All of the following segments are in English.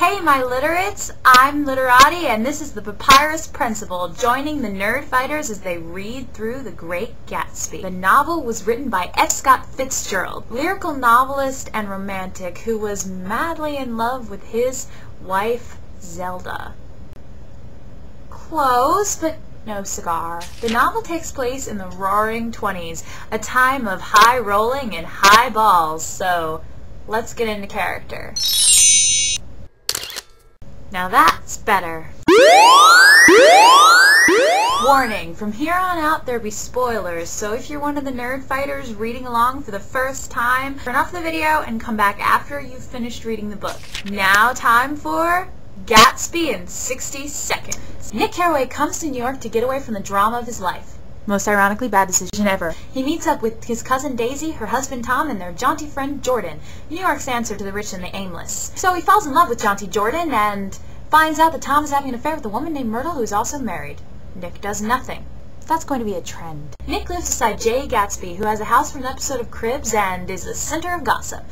Hey my literates, I'm Literati and this is the Papyrus Principal, joining the nerd fighters as they read through The Great Gatsby. The novel was written by F. Scott Fitzgerald, lyrical novelist and romantic who was madly in love with his wife Zelda. Close, but no cigar. The novel takes place in the Roaring '20s, a time of high rolling and high balls, so let's get into character. Now that's better. Warning, from here on out there'll be spoilers, so if you're one of the nerd fighters reading along for the first time, turn off the video and come back after you've finished reading the book. Now time for Gatsby in 60 seconds. Nick Carraway comes to New York to get away from the drama of his life. Most ironically bad decision ever. He meets up with his cousin Daisy, her husband Tom, and their jaunty friend Jordan, New York's answer to the rich and the aimless. So he falls in love with jaunty Jordan and finds out that Tom is having an affair with a woman named Myrtle who is also married. Nick does nothing. That's going to be a trend. Nick lives beside Jay Gatsby, who has a house from an episode of Cribs and is the center of gossip.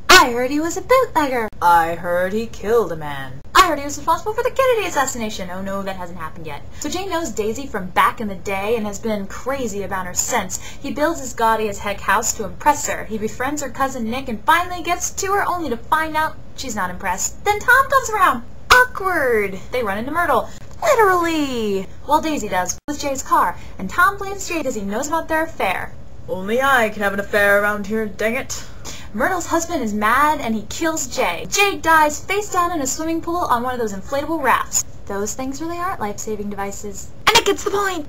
I heard he was a bootlegger. I heard he killed a man. I heard he was responsible for the Kennedy assassination. Oh no, that hasn't happened yet. So Jay knows Daisy from back in the day and has been crazy about her since. He builds his gaudy as heck house to impress her. He befriends her cousin Nick and finally gets to her only to find out she's not impressed. Then Tom comes around. Awkward. They run into Myrtle. Literally. Well, Daisy does with Jay's car, and Tom blames Jay because he knows about their affair. Only I can have an affair around here, dang it. Myrtle's husband is mad and he kills Jay. Jay dies face down in a swimming pool on one of those inflatable rafts. Those things really aren't life-saving devices. And it gets the point!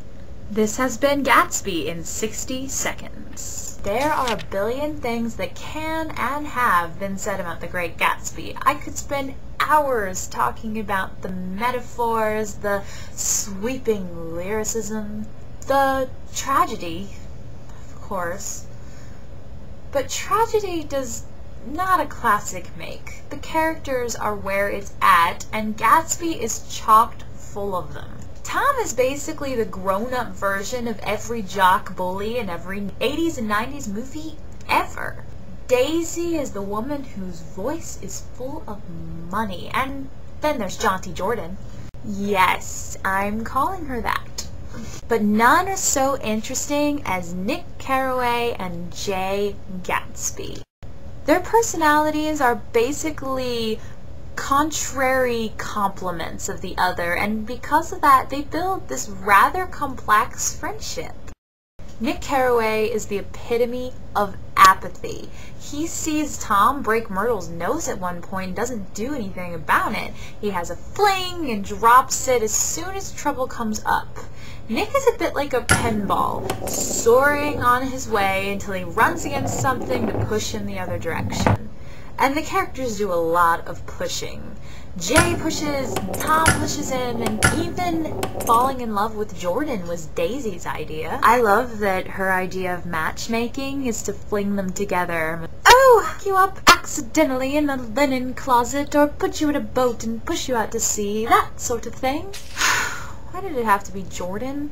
This has been Gatsby in 60 seconds. There are a billion things that can and have been said about The Great Gatsby. I could spend hours talking about the metaphors, the sweeping lyricism, the tragedy, of course. But tragedy does not a classic make. The characters are where it's at, and Gatsby is chocked full of them. Tom is basically the grown-up version of every jock bully in every 80s and 90s movie ever. Daisy is the woman whose voice is full of money. And then there's jaunty Jordan. Yes, I'm calling her that. But none are so interesting as Nick Carraway and Jay Gatsby. Their personalities are basically contrary complements of the other, and because of that, they build this rather complex friendship. Nick Carraway is the epitome of apathy. He sees Tom break Myrtle's nose at one point and doesn't do anything about it. He has a fling and drops it as soon as trouble comes up. Nick is a bit like a pinball, soaring on his way until he runs against something to push in the other direction. And the characters do a lot of pushing. Jay pushes, Tom pushes him, and even falling in love with Jordan was Daisy's idea. I love that her idea of matchmaking is to fling them together. Oh, hook you up accidentally in the linen closet, or put you in a boat and push you out to sea, that sort of thing. Why did it have to be Jordan?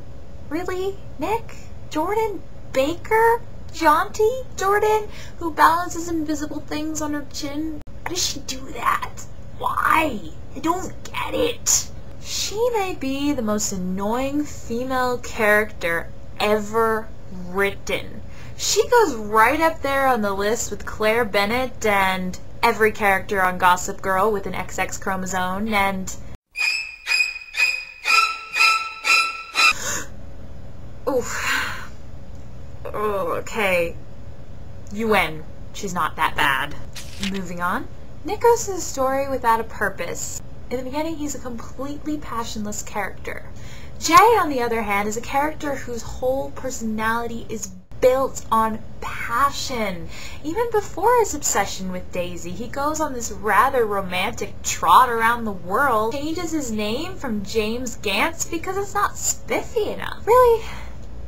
Really? Nick? Jordan? Baker? Jaunty Jordan? Who balances invisible things on her chin? Why does she do that? Why? I don't get it. She may be the most annoying female character ever written. She goes right up there on the list with Claire Bennett and every character on Gossip Girl with an XX chromosome and... Oof. Oh, okay. You win. She's not that bad. Moving on. Nick goes to the story without a purpose. In the beginning, he's a completely passionless character. Jay, on the other hand, is a character whose whole personality is built on passion. Even before his obsession with Daisy, he goes on this rather romantic trot around the world, changes his name from James Gantz because it's not spiffy enough. Really,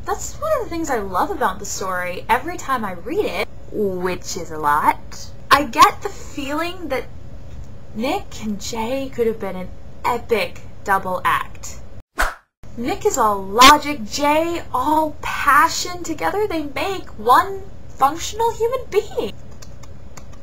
that's one of the things I love about the story. Every time I read it, which is a lot, I get the feeling that Nick and Jay could have been an epic double act. Nick is all logic, Jay all passion. Together they make one functional human being.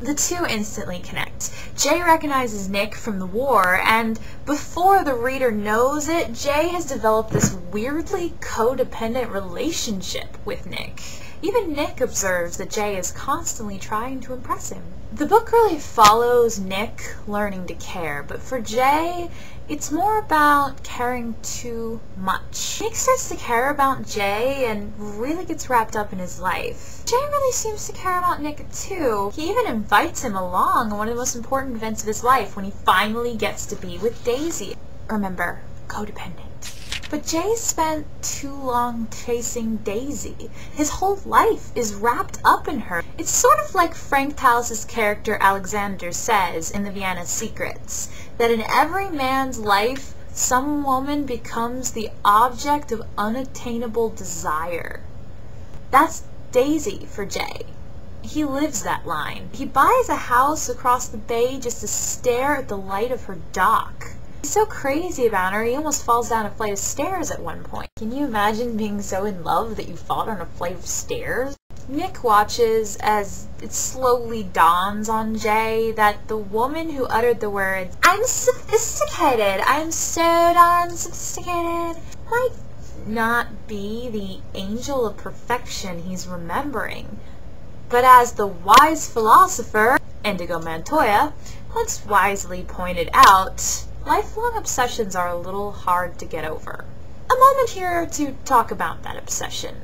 The two instantly connect. Jay recognizes Nick from the war, and before the reader knows it, Jay has developed this weirdly codependent relationship with Nick. Even Nick observes that Jay is constantly trying to impress him. The book really follows Nick learning to care, but for Jay, it's more about caring too much. Nick starts to care about Jay and really gets wrapped up in his life. Jay really seems to care about Nick too. He even invites him along on one of the most important events of his life when he finally gets to be with Daisy. Remember, codependent. But Jay spent too long chasing Daisy. His whole life is wrapped up in her. It's sort of like Frank Tallis' character Alexander says in The Vienna Secrets, that in every man's life, some woman becomes the object of unattainable desire. That's Daisy for Jay. He lives that line. He buys a house across the bay just to stare at the light of her dock. He's so crazy about her, he almost falls down a flight of stairs at one point. Can you imagine being so in love that you fall down a flight of stairs? Nick watches as it slowly dawns on Jay that the woman who uttered the words, "I'm sophisticated, I'm so darn sophisticated," might not be the angel of perfection he's remembering. But as the wise philosopher, Indigo Montoya, once wisely pointed out, lifelong obsessions are a little hard to get over. A moment here to talk about that obsession.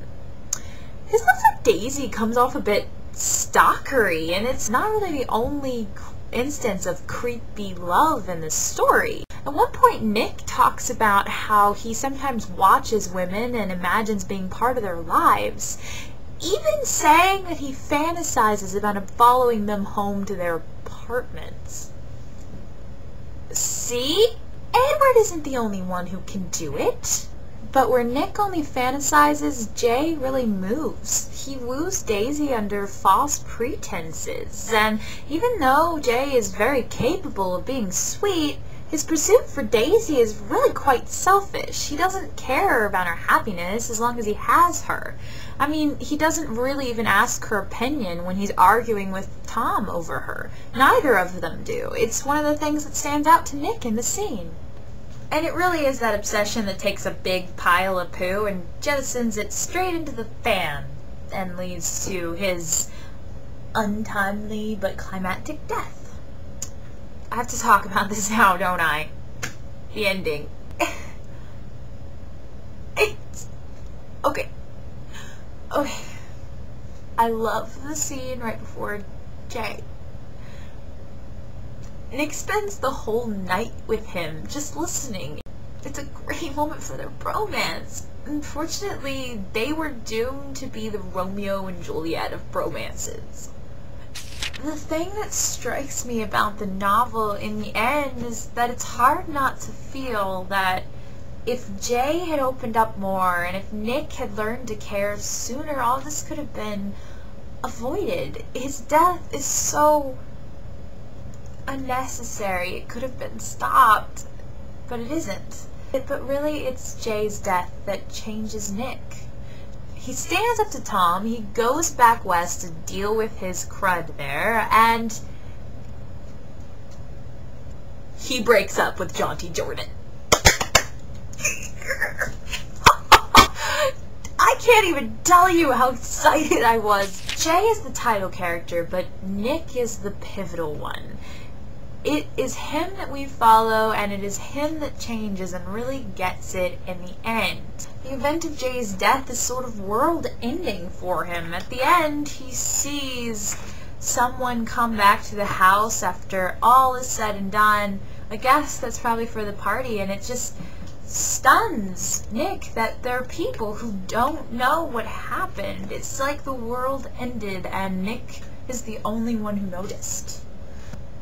His love for Daisy comes off a bit stalkery, and it's not really the only instance of creepy love in this story. At one point, Nick talks about how he sometimes watches women and imagines being part of their lives, even saying that he fantasizes about following them home to their apartments. See? Edward isn't the only one who can do it. But where Nick only fantasizes, Jay really moves. He woos Daisy under false pretenses, and even though Jay is very capable of being sweet, his pursuit for Daisy is really quite selfish. He doesn't care about her happiness as long as he has her. I mean, he doesn't really even ask her opinion when he's arguing with Tom over her. Neither of them do. It's one of the things that stands out to Nick in the scene. And it really is that obsession that takes a big pile of poo and jettisons it straight into the fan and leads to his untimely but climactic death. I have to talk about this now, don't I? The ending. Okay. I love the scene right before Jay. Nick spends the whole night with him, just listening. It's a great moment for their bromance. Unfortunately, they were doomed to be the Romeo and Juliet of bromances. The thing that strikes me about the novel in the end is that it's hard not to feel that if Jay had opened up more and if Nick had learned to care sooner, all this could have been avoided. His death is so unnecessary. It could have been stopped, but it isn't. But really, it's Jay's death that changes Nick. He stands up to Tom, he goes back west to deal with his crud there, and he breaks up with Jaunty Jordan. I can't even tell you how excited I was. Jay is the title character, but Nick is the pivotal one. It is him that we follow, and it is him that changes and really gets it in the end. The event of Jay's death is sort of world-ending for him. At the end, he sees someone come back to the house after all is said and done. I guess that's probably for the party, and it just stuns Nick that there are people who don't know what happened. It's like the world ended, and Nick is the only one who noticed.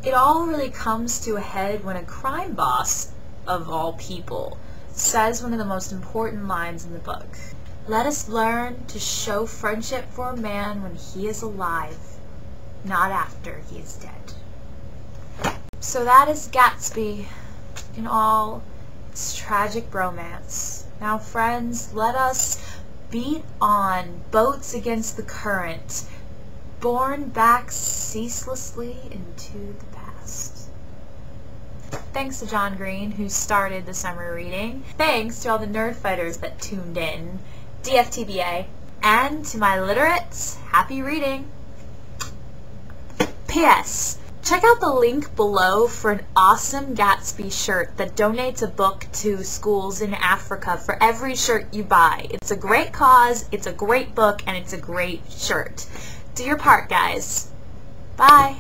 It all really comes to a head when a crime boss, of all people, says one of the most important lines in the book. Let us learn to show friendship for a man when he is alive, not after he is dead. So that is Gatsby in all its tragic bromance. Now friends, let us beat on, boats against the current, borne back ceaselessly into the past. Thanks to John Green, who started the summer reading. Thanks to all the nerd fighters that tuned in. DFTBA. And to my literates, happy reading. P.S. Check out the link below for an awesome Gatsby shirt that donates a book to schools in Africa for every shirt you buy. It's a great cause, it's a great book, and it's a great shirt. Do your part, guys. Bye.